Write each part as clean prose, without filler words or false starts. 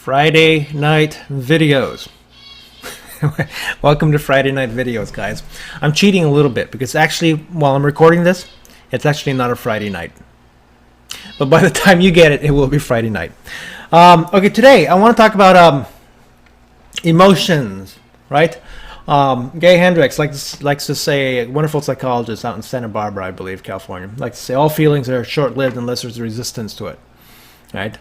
Friday night videos. Welcome to Friday night videos, guys. I'm cheating a little bit because actually, while I'm recording this, it's actually not a Friday night. But by the time you get it, it will be Friday night. Okay, today I want to talk about emotions, right? Gay Hendricks likes to say, a wonderful psychologist out in Santa Barbara, I believe, California, likes to say all feelings are short-lived unless there's resistance to it, right?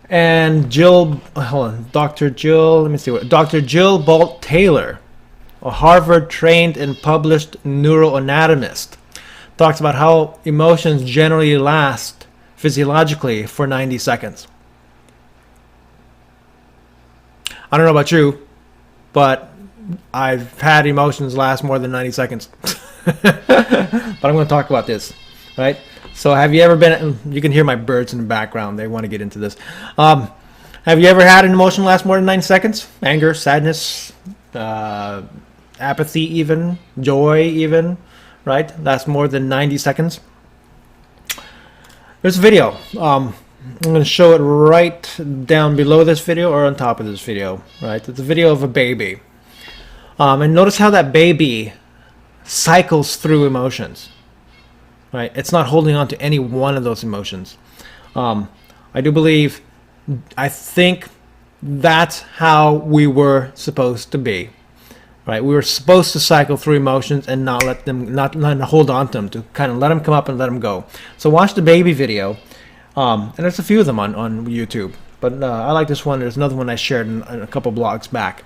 And Dr. Jill Bolte Taylor, a Harvard-trained and published neuroanatomist, talks about how emotions generally last physiologically for 90 seconds. I don't know about you, but I've had emotions last more than 90 seconds. But I'm going to talk about this, right? So have you ever been, you can hear my birds in the background, they want to get into this. Have you ever had an emotion last more than 90 seconds? Anger, sadness, apathy even, joy even, right? Last more than 90 seconds. There's a video. I'm going to show it right down below this video or on top of this video, right? It's a video of a baby. And notice how that baby cycles through emotions. Right? It's not holding on to any one of those emotions. I think that's how we were supposed to be. Right? We were supposed to cycle through emotions and not let them hold on to them, to kind of let them come up and let them go. So watch the baby video, and there's a few of them on YouTube. But I like this one. There's another one I shared in a couple blogs back.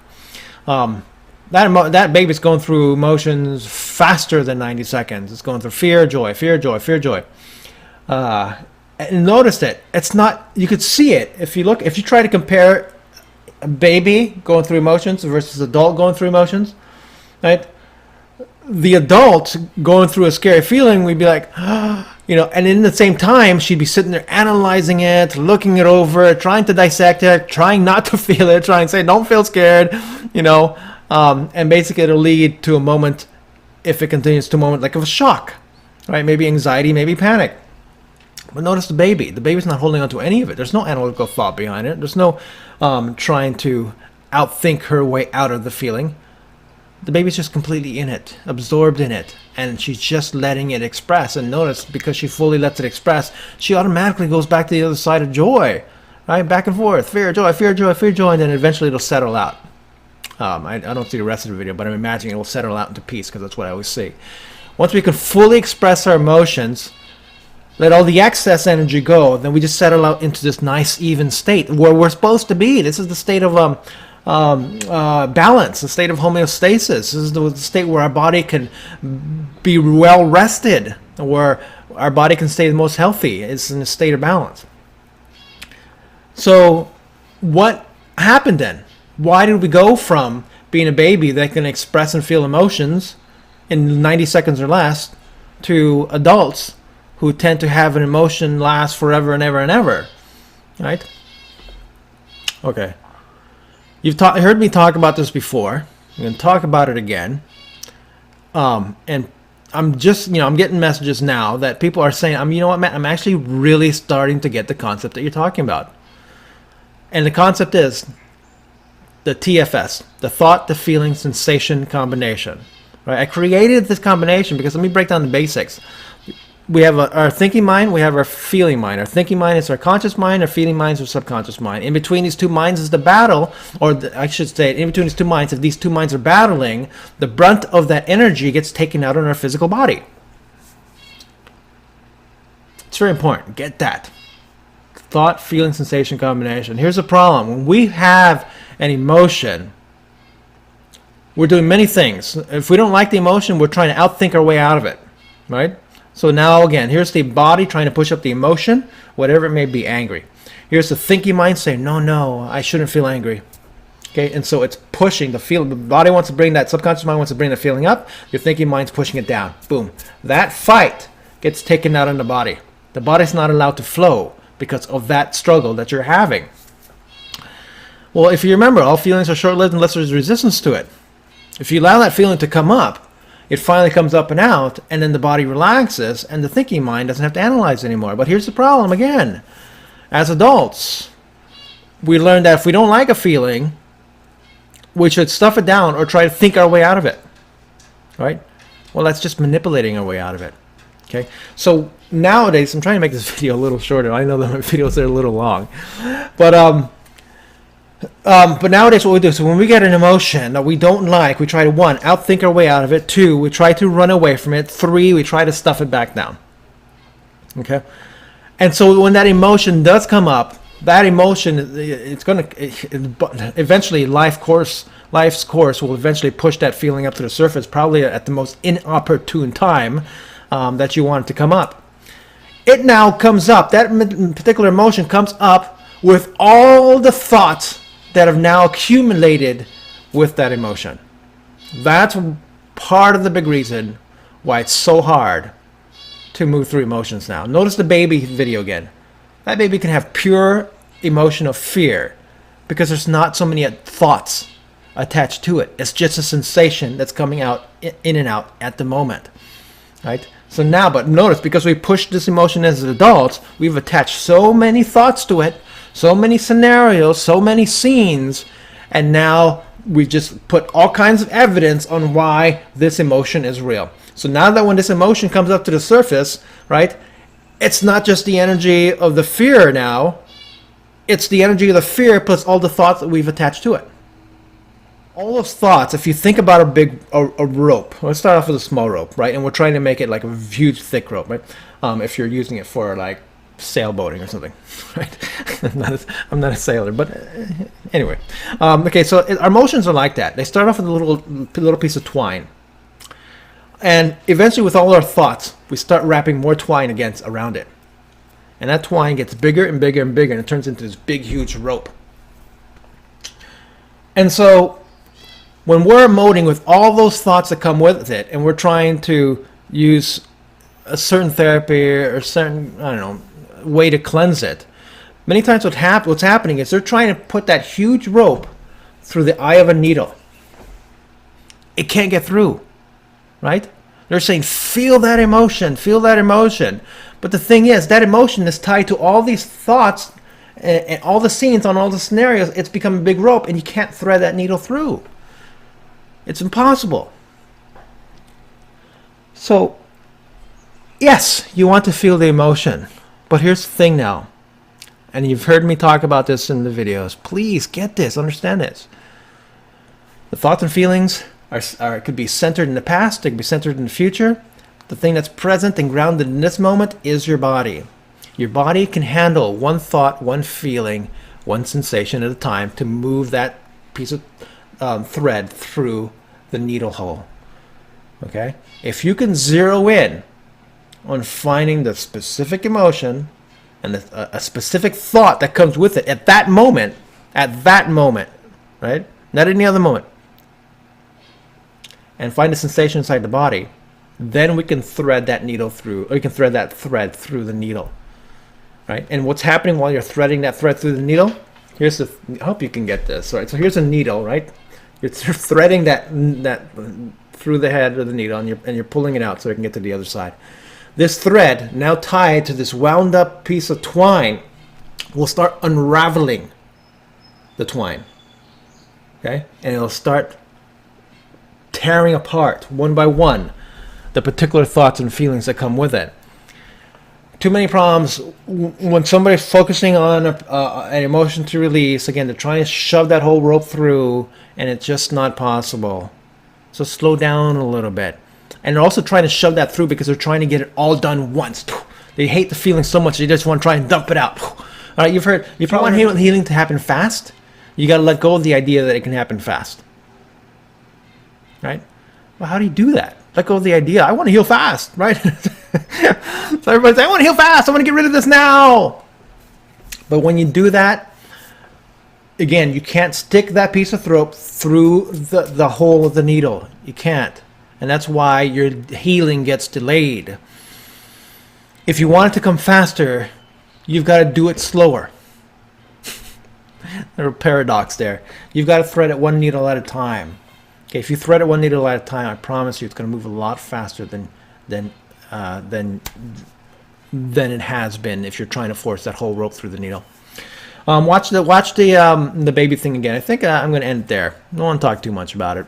That baby's going through emotions faster than 90 seconds. It's going through fear, joy, fear, joy, fear, joy. And notice it. It's not. You could see it if you look. If you try to compare a baby going through emotions versus adult going through emotions, right? The adult going through a scary feeling, we'd be like, you know, and in the same time, she'd be sitting there analyzing it, looking it over, trying to dissect it, trying not to feel it, trying to say, "Don't feel scared," you know. And basically it'll lead to a moment, if it continues to a moment like of a shock, right? Maybe anxiety, maybe panic. But notice the baby. The baby's not holding on to any of it. There's no analytical thought behind it. There's no trying to outthink her way out of the feeling. The baby's just completely in it, absorbed in it, and she's just letting it express. And notice, because she fully lets it express, she automatically goes back to the other side of joy, right? Back and forth, fear, joy, fear, joy, fear, joy, and then eventually it'll settle out. I don't see the rest of the video, but I'm imagining it will settle out into peace, because that's what I always see. Once we can fully express our emotions, let all the excess energy go, then we just settle out into this nice, even state where we're supposed to be. This is the state of balance, the state of homeostasis. This is the state where our body can be well rested, where our body can stay the most healthy. It's in a state of balance. So what happened then? Why did we go from being a baby that can express and feel emotions in 90 seconds or less to adults who tend to have an emotion last forever and ever and ever, right? Okay. You've heard me talk about this before. I'm going to talk about it again. And I'm just, I'm getting messages now that people are saying, you know what, Matt, I'm actually really starting to get the concept that you're talking about. And the concept is the TFS, the thought to feeling sensation combination, right? I created this combination because, let me break down the basics. We have our thinking mind, we have our feeling mind. Our thinking mind is our conscious mind, our feeling mind is our subconscious mind. In between these two minds is the battle, I should say, in between these two minds, if these two minds are battling, the brunt of that energy gets taken out on our physical body. It's very important. Get that. Thought, feeling, sensation combination. Here's the problem. When we have an emotion, we're doing many things. If we don't like the emotion, we're trying to outthink our way out of it, right? So now again, here's the body trying to push up the emotion, whatever it may be, angry. Here's the thinking mind saying, no, I shouldn't feel angry. Okay, and so it's pushing the feeling. The body wants to bring that, subconscious mind wants to bring the feeling up. Your thinking mind's pushing it down. Boom. That fight gets taken out in the body. The body's not allowed to flow because of that struggle that you're having. Well, if you remember, all feelings are short-lived unless there's resistance to it. If you allow that feeling to come up, it finally comes up and out, and then the body relaxes, and the thinking mind doesn't have to analyze anymore. But here's the problem again. As adults, we learned that if we don't like a feeling, we should stuff it down or try to think our way out of it, right? Well, that's just manipulating our way out of it. Okay, so nowadays, I'm trying to make this video a little shorter. I know that my videos are a little long, but nowadays what we do, so when we get an emotion that we don't like, we try to, 1, outthink our way out of it. 2, we try to run away from it. 3, we try to stuff it back down. Okay, and so when that emotion does come up, that emotion, it's going to eventually, life's course will eventually push that feeling up to the surface, probably at the most inopportune time that you want it to come up. It now comes up, that particular emotion comes up with all the thoughts that have now accumulated with that emotion. That's part of the big reason why it's so hard to move through emotions now. Notice the baby video again. That baby can have pure emotion of fear because there's not so many thoughts attached to it. It's just a sensation that's coming out in and out at the moment, right? So now, but notice, because we pushed this emotion as adults, we've attached so many thoughts to it, so many scenarios, so many scenes, and now we just put all kinds of evidence on why this emotion is real. So now that when this emotion comes up to the surface, right, it's not just the energy of the fear now, it's the energy of the fear plus all the thoughts that we've attached to it. All those thoughts, if you think about a rope, let's start off with a small rope, right? And we're trying to make it like a huge, thick rope, right? If you're using it for like sailboating or something, right? I'm not a sailor, but anyway. Okay, so our emotions are like that. They start off with a little piece of twine. And eventually with all our thoughts, we start wrapping more twine around it. And that twine gets bigger and bigger and bigger, and it turns into this big, huge rope. And so when we're emoting with all those thoughts that come with it, and we're trying to use a certain therapy or a certain, I don't know, way to cleanse it, many times what's happening is they're trying to put that huge rope through the eye of a needle. It can't get through, right? They're saying, feel that emotion, feel that emotion. But the thing is, that emotion is tied to all these thoughts and all the scenes on all the scenarios. It's become a big rope, and you can't thread that needle through. It's impossible. So, yes, you want to feel the emotion. But here's the thing now. And you've heard me talk about this in the videos. Please get this, understand this. The thoughts and feelings could be centered in the past, they could be centered in the future. The thing that's present and grounded in this moment is your body. Your body can handle one thought, one feeling, one sensation at a time to move that piece of thread through the needle hole. Okay? If you can zero in on finding the specific emotion and a specific thought that comes with it at that moment, right? Not any other moment, and find the sensation inside the body, then we can thread that needle through, or you can thread that thread through the needle, right? And what's happening while you're threading that thread through the needle? I hope you can get this, right? So here's a needle, right? You're threading that through the head of the needle, and you're pulling it out so it can get to the other side. This thread, now tied to this wound up piece of twine, will start unraveling the twine, okay? And it'll start tearing apart one by one the particular thoughts and feelings that come with it. Too many problems when somebody's focusing on an emotion to release. Again, they're trying to shove that whole rope through, and it's just not possible. So slow down a little bit. And they're also trying to shove that through because they're trying to get it all done once. They hate the feeling so much they just want to try and dump it out. All right, you probably want healing to happen fast. You got to let go of the idea that it can happen fast. Right? Well, how do you do that? Let go of the idea. I want to heal fast, right? So everybody's like, I want to heal fast. I want to get rid of this now. But when you do that, again, you can't stick that piece of rope through the hole of the needle. You can't. And that's why your healing gets delayed. If you want it to come faster, you've got to do it slower. There's a paradox there. You've got to thread it one needle at a time. Okay, if you thread it one needle at a time, I promise you it's going to move a lot faster than it has been if you're trying to force that whole rope through the needle. Watch the baby thing again. I think I'm going to end it there. I don't want to talk too much about it.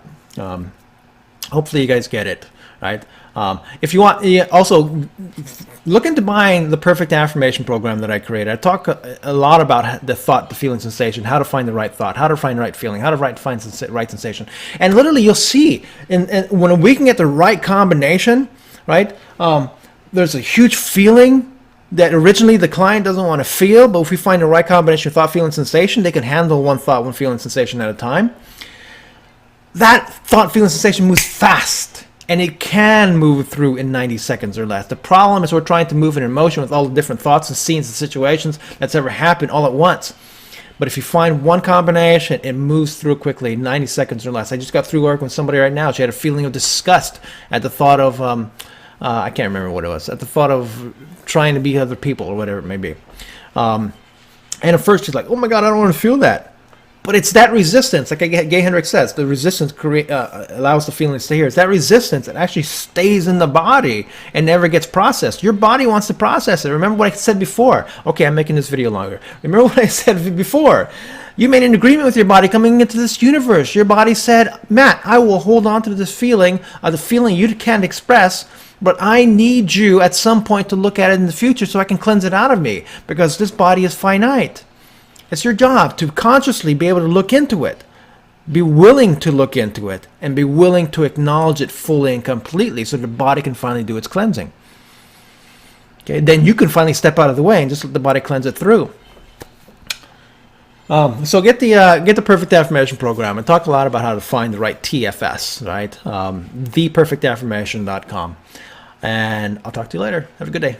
Hopefully you guys get it, right? If you want, also look into buying the Perfect Affirmation program that I created. I talk a lot about the thought, the feeling, sensation, how to find the right thought, how to find the right feeling, how to find the right sensation. And literally you'll see, when we can get the right combination, right, there's a huge feeling that originally the client doesn't want to feel, but if we find the right combination of thought, feeling, sensation, they can handle one thought, one feeling, sensation at a time. That thought, feeling, sensation moves fast, and it can move through in 90 seconds or less. The problem is we're trying to move an emotion with all the different thoughts and scenes and situations that's ever happened all at once. But if you find one combination, it moves through quickly, 90 seconds or less. I just got through working with somebody right now. She had a feeling of disgust at the thought of, I can't remember what it was, at the thought of trying to be other people or whatever it may be. And at first she's like, oh my God, I don't want to feel that. But it's that resistance, like Gay Hendricks says, the resistance allows the feeling to stay here. It's that resistance that actually stays in the body and never gets processed. Your body wants to process it. Remember what I said before. Okay, I'm making this video longer. Remember what I said before. You made an agreement with your body coming into this universe. Your body said, Matt, I will hold on to this feeling, the feeling you can't express, but I need you at some point to look at it in the future so I can cleanse it out of me, because this body is finite. It's your job to consciously be able to look into it, be willing to look into it, and be willing to acknowledge it fully and completely so the body can finally do its cleansing. Okay, then you can finally step out of the way and just let the body cleanse it through. So get the Perfect Affirmation program and talk a lot about how to find the right TFS, right? Theperfectaffirmation.com. And I'll talk to you later. Have a good day.